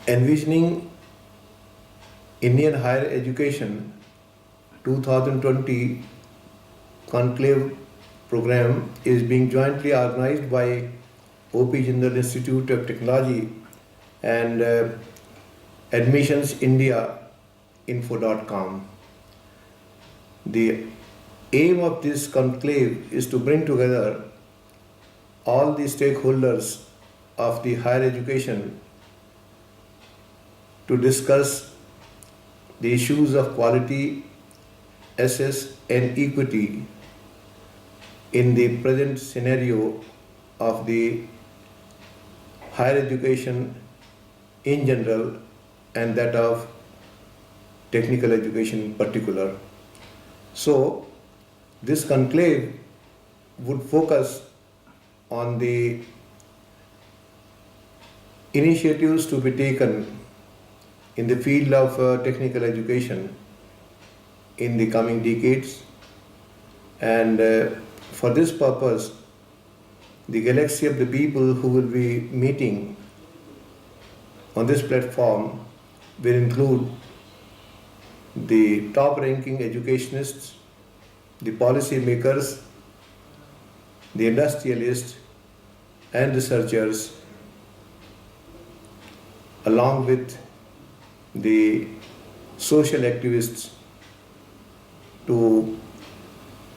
Envisioning Indian Higher Education 2020 Conclave program is being jointly organized by OP Jindal Institute of Technology and Admissions India Info.com. The aim of this conclave is to bring together all the stakeholders of the higher education to discuss the issues of quality, access, and equity in the present scenario of the higher education in general and that of technical education in particular. So, this conclave would focus on the initiatives to be taken in the field of technical education in the coming decades, and for this purpose the galaxy of the people who will be meeting on this platform will include the top ranking educationists, the policy makers, the industrialists and researchers, along with the social activists, to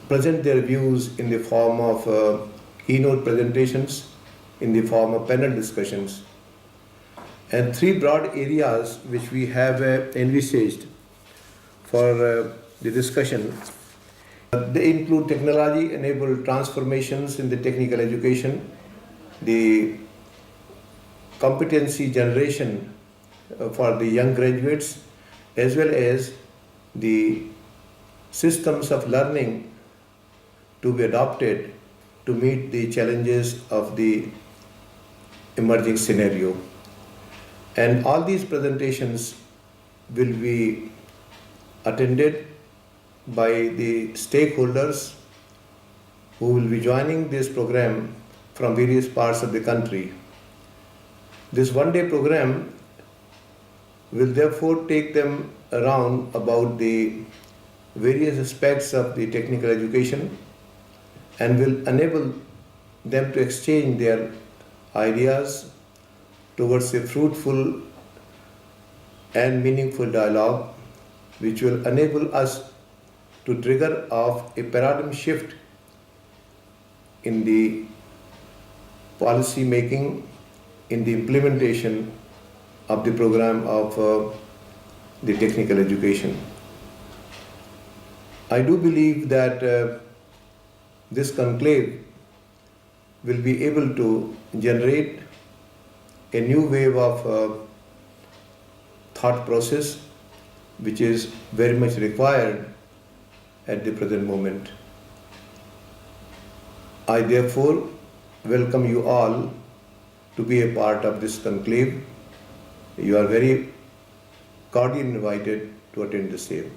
present their views in the form of keynote presentations, in the form of panel discussions. And three broad areas which we have envisaged for the discussion. They include technology-enabled transformations in the technical education, the competency generation for the young graduates, as well as the systems of learning to be adopted to meet the challenges of the emerging scenario. And all these presentations will be attended by the stakeholders who will be joining this program from various parts of the country. This one-day program will therefore take them around about the various aspects of the technical education and will enable them to exchange their ideas towards a fruitful and meaningful dialogue, which will enable us to trigger off a paradigm shift in the policy making, in the implementation of the program of the technical education. I do believe that this conclave will be able to generate a new wave of thought process which is very much required at the present moment. I therefore welcome you all to be a part of this conclave. You are very cordially invited to attend the same.